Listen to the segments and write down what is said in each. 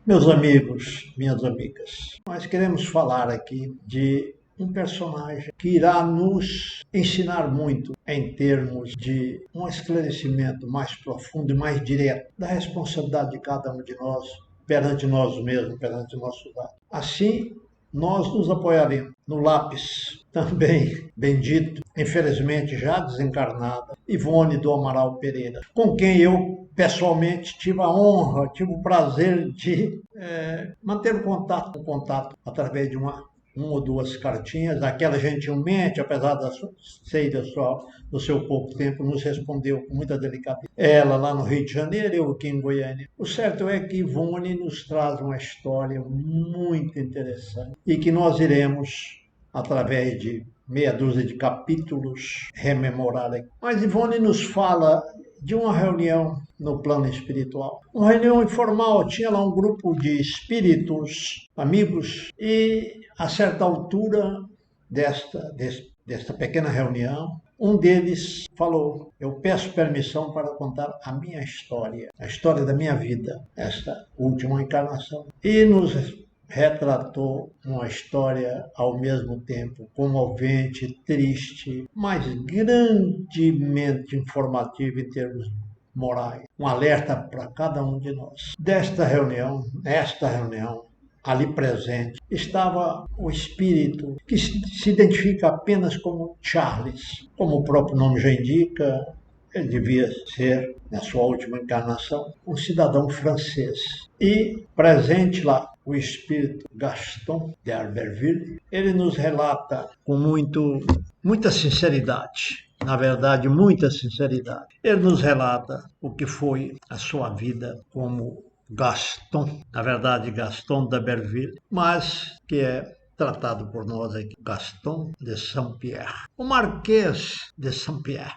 Meus amigos, minhas amigas, nós queremos falar aqui de um personagem que irá nos ensinar muito em termos de um esclarecimento mais profundo e mais direto da responsabilidade de cada um de nós perante nós mesmos, perante o nosso lado. Assim, nós nos apoiaremos no lápis, também bendito, infelizmente já desencarnada, Ivone do Amaral Pereira, com quem eu pessoalmente tive a honra, tive o prazer de manter um contato através de uma ou duas cartinhas, aquela gentilmente, apesar do seu pouco tempo, nos respondeu com muita delicadeza. Ela lá no Rio de Janeiro, eu aqui em Goiânia. O certo é que Ivone nos traz uma história muito interessante e que nós iremos, através de meia dúzia de capítulos, rememorar aqui. Mas Ivone nos fala de uma reunião no plano espiritual. Uma reunião informal, tinha lá um grupo de espíritos, amigos, e a certa altura desta pequena reunião, um deles falou: eu peço permissão para contar a minha história, a história da minha vida, esta última encarnação. E nos retratou uma história ao mesmo tempo comovente, triste, mas grandemente informativa em termos morais. Um alerta para cada um de nós. Nesta reunião, ali presente, estava o espírito que se identifica apenas como Charles. Como o próprio nome já indica, ele devia ser, na sua última encarnação, um cidadão francês. E presente lá, o espírito Gaston de Albertville, ele nos relata com muita sinceridade, na verdade, muita sinceridade. Ele nos relata o que foi a sua vida como Gaston, na verdade, Gaston de Albertville, mas que é tratado por nós aqui, Gaston de Saint-Pierre, o Marquês de Saint-Pierre.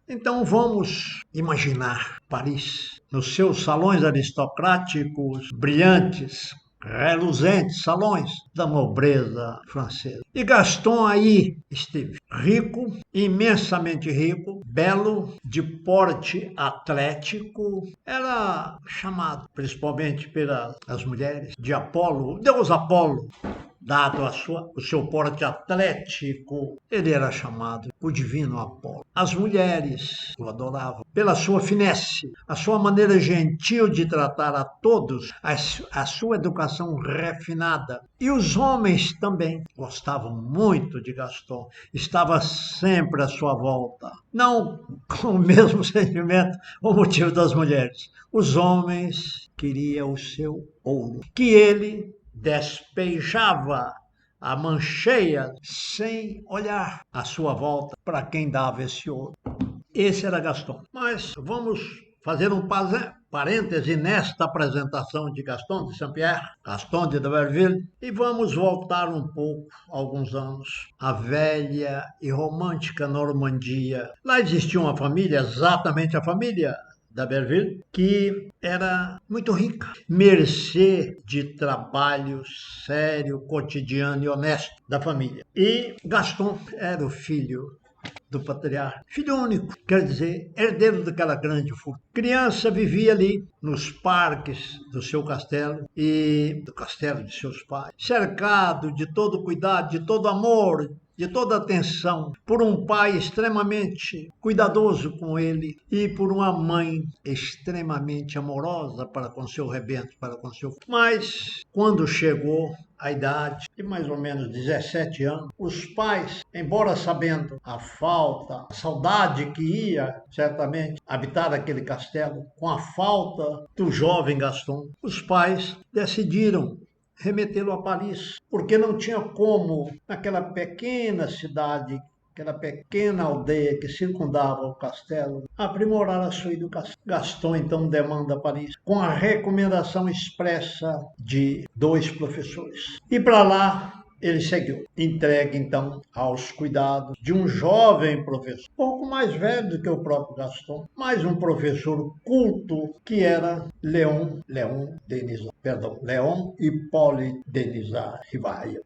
Então vamos imaginar Paris, nos seus salões aristocráticos, brilhantes, reluzentes salões da nobreza francesa. E Gaston aí esteve, rico, imensamente rico, belo, de porte atlético, era chamado, principalmente pelas mulheres, de Apolo, Deus Apolo. Dado o seu porte atlético, ele era chamado o Divino Apolo. As mulheres o adoravam pela sua finesse, a sua maneira gentil de tratar a todos, a sua educação refinada. E os homens também gostavam muito de Gaston, estava sempre à sua volta. Não com o mesmo sentimento ou motivo das mulheres. Os homens queriam o seu ouro, que ele despejava a mancheia sem olhar à sua volta para quem dava esse ouro. Esse era Gaston. Mas vamos fazer um parêntese nesta apresentação de Gaston de Saint-Pierre, Gaston de Albertville, e vamos voltar um pouco, alguns anos, à velha e romântica Normandia. Lá existia uma família, exatamente a família d'Albertville, que era muito rica, mercê de trabalho sério, cotidiano e honesto da família. E Gaston era o filho do patriarca, filho único, quer dizer, herdeiro daquela grande fortuna. Criança, vivia ali nos parques do seu castelo e do castelo de seus pais, cercado de todo cuidado, de todo amor, de toda atenção, por um pai extremamente cuidadoso com ele e por uma mãe extremamente amorosa para com seu rebento, para com seu filho. Mas, quando chegou a idade de mais ou menos 17 anos, os pais, embora sabendo a falta, a saudade que ia certamente habitar aquele castelo, com a falta do jovem Gaston, os pais decidiram remetê-lo a Paris, porque não tinha como, naquela pequena cidade, aquela pequena aldeia que circundava o castelo, aprimorar a sua educação. Gaston então demanda Paris, com a recomendação expressa de 2 professores. E para lá ele seguiu, entregue então aos cuidados de um jovem professor, pouco mais velho do que o próprio Gaston, mas um professor culto que era Léon Hippolyte Denisard Rivail,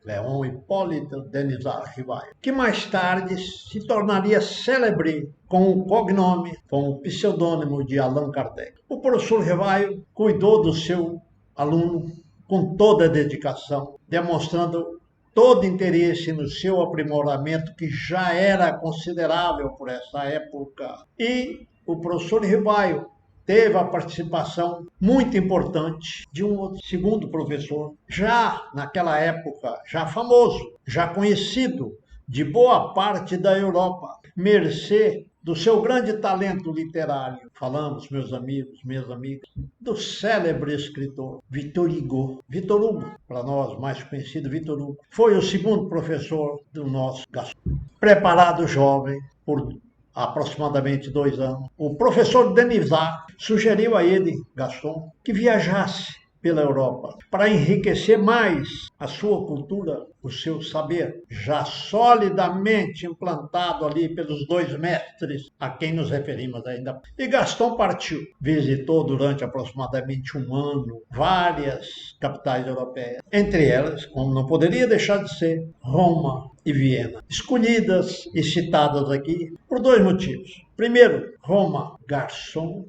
que mais tarde se tornaria célebre com o cognome, com o pseudônimo de Allan Kardec. O professor Rivail cuidou do seu aluno com toda a dedicação, demonstrando todo interesse no seu aprimoramento, que já era considerável por essa época. E o professor Ribaio teve a participação muito importante de um outro segundo professor, já naquela época, já famoso, já conhecido de boa parte da Europa, mercê do seu grande talento literário. Falamos, meus amigos, minhas amigas, do célebre escritor Victor Hugo. Victor Hugo, para nós mais conhecido, Victor Hugo, foi o segundo professor do nosso Gaston. Preparado jovem, por aproximadamente 2 anos, o professor Denisard sugeriu a ele, Gaston, que viajasse pela Europa, para enriquecer mais a sua cultura, o seu saber, já solidamente implantado ali pelos 2 mestres a quem nos referimos ainda. E Gaston partiu. Visitou durante aproximadamente 1 ano várias capitais europeias, entre elas, como não poderia deixar de ser, Roma e Viena, escolhidas e citadas aqui por 2 motivos. Primeiro, Roma, Gaston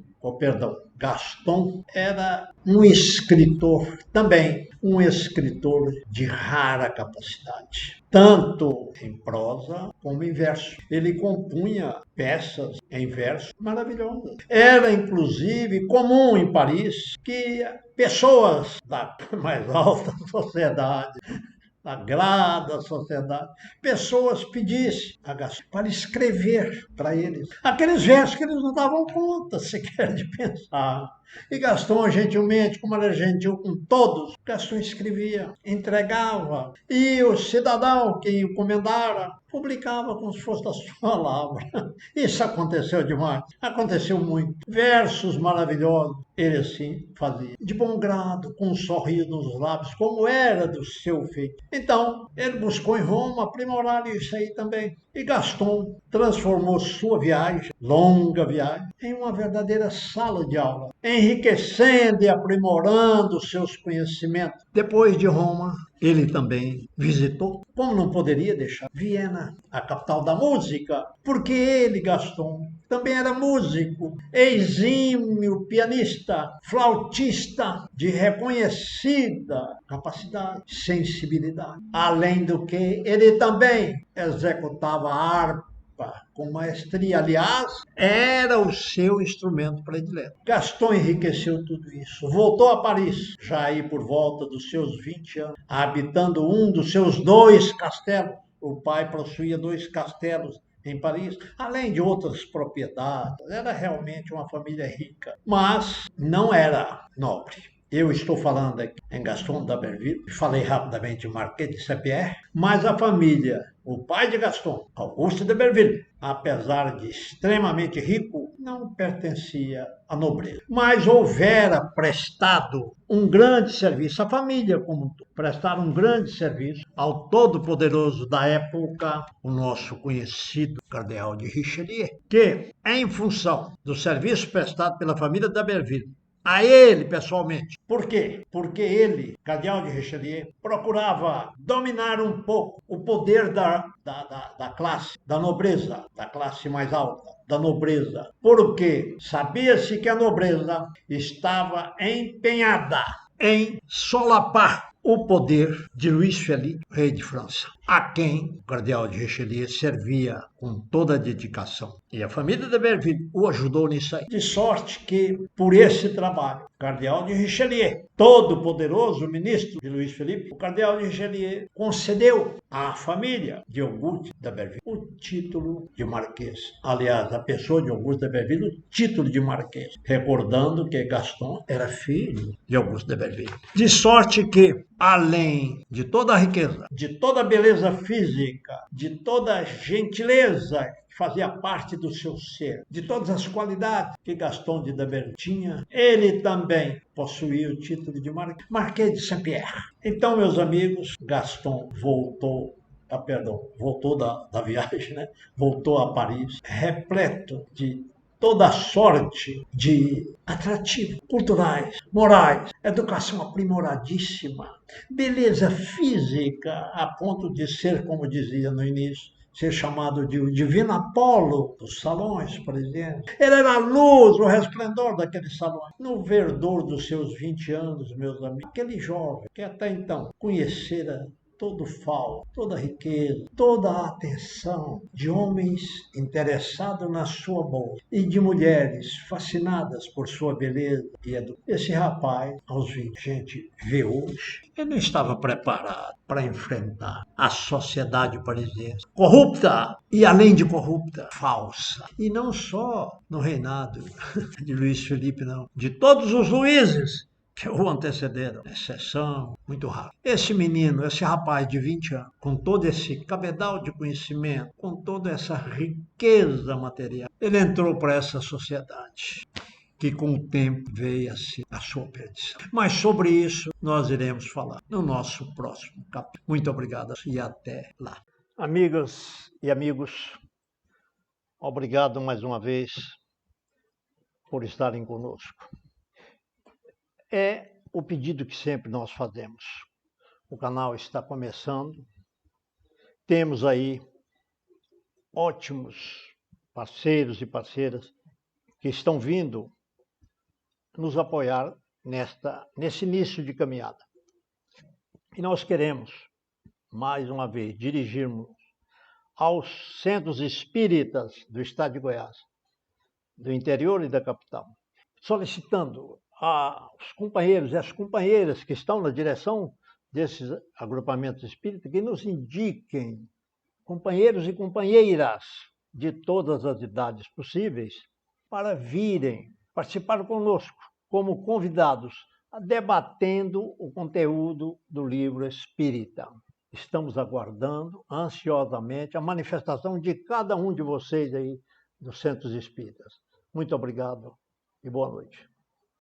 era um escritor, também um escritor de rara capacidade, tanto em prosa como em verso. Ele compunha peças em verso maravilhosas. Era, inclusive, comum em Paris que pessoas da mais alta sociedade, da grada sociedade, pessoas pedissem a Gaston para escrever para eles aqueles versos que eles não davam conta sequer de pensar. E Gaston, gentilmente, como era gentil com todos, Gaston escrevia, entregava, e o cidadão que encomendara publicava como se fosse da sua palavra. Isso aconteceu demais, aconteceu muito. Versos maravilhosos, ele assim fazia, de bom grado, com um sorriso nos lábios, como era do seu feito. Então, ele buscou em Roma aprimorar isso aí também. E Gaston transformou sua viagem, longa viagem, em uma verdadeira sala de aula, enriquecendo e aprimorando seus conhecimentos. Depois de Roma, ele também visitou, como não poderia deixar, Viena, a capital da música, porque ele, Gaston, também era músico, exímio pianista, flautista de reconhecida capacidade, sensibilidade. Além do que, ele também executava a harpa com maestria. Aliás, era o seu instrumento predileto. Gaston enriqueceu tudo isso. Voltou a Paris, já aí por volta dos seus 20 anos, habitando um dos seus 2 castelos. O pai possuía 2 castelos em Paris, além de outras propriedades. Era realmente uma família rica, mas não era nobre. Eu estou falando aqui em Gaston d'Aberville, falei rapidamente de Marquês de Saint-Pierre, mas a família, o pai de Gaston, Auguste d'Aberville, apesar de extremamente rico, não pertencia à nobreza. Mas houvera prestado um grande serviço, a família como um todo, prestaram um grande serviço ao todo-poderoso da época, o nosso conhecido cardeal de Richelieu, que, em função do serviço prestado pela família d'Aberville, a ele pessoalmente. Por quê? Porque ele, cardeal de Richelieu, procurava dominar um pouco o poder da classe, da nobreza, da classe mais alta, da nobreza. Porque sabia-se que a nobreza estava empenhada em solapar o poder de Luís Felipe, rei de França, a quem o cardeal de Richelieu servia com toda a dedicação. E a família de Berville o ajudou nisso aí. De sorte que, por esse trabalho, o cardeal de Richelieu, todo poderoso ministro de Luís Felipe, o cardeal de Richelieu concedeu à família de Auguste de Berville o título de marquês. Aliás, a pessoa de Auguste de Berville, o título de marquês, recordando que Gaston era filho de Auguste de Berville. De sorte que, além de toda a riqueza, de toda a beleza física, de toda a gentileza que fazia parte do seu ser, de todas as qualidades que Gaston de Berville tinha, ele também possuía o título de Marquês de Saint-Pierre. Então, meus amigos, Gaston voltou da viagem, né? Voltou a Paris, repleto de toda sorte de atrativos culturais, morais, educação aprimoradíssima, beleza física, a ponto de ser, como dizia no início, ser chamado de o Divino Apolo dos salões, por exemplo. Ele era a luz, o resplendor daqueles salões. No verdor dos seus 20 anos, meus amigos, aquele jovem que até então conhecera todo o fauno, toda a riqueza, toda a atenção de homens interessados na sua bolsa e de mulheres fascinadas por sua beleza e educação. Esse rapaz, aos 20, gente vê hoje, ele não estava preparado para enfrentar a sociedade parisiense, corrupta e, além de corrupta, falsa. E não só no reinado de Luís Felipe, não, de todos os Luíses que o antecederam, exceção muito rara. Esse menino, esse rapaz de 20 anos, com todo esse cabedal de conhecimento, com toda essa riqueza material, ele entrou para essa sociedade que com o tempo veio a ser a sua perdição. Mas sobre isso nós iremos falar no nosso próximo capítulo. Muito obrigado e até lá. Amigas e amigos, obrigado mais uma vez por estarem conosco. É o pedido que sempre nós fazemos. O canal está começando. Temos aí ótimos parceiros e parceiras que estão vindo nos apoiar nesse início de caminhada. E nós queremos, mais uma vez, dirigirmos aos centros espíritas do estado de Goiás, do interior e da capital, solicitando aos companheiros e às companheiras que estão na direção desses agrupamentos espíritas que nos indiquem companheiros e companheiras de todas as idades possíveis para virem participar conosco como convidados, debatendo o conteúdo do livro Espírita. Estamos aguardando ansiosamente a manifestação de cada um de vocês aí dos centros espíritas. Muito obrigado e boa noite.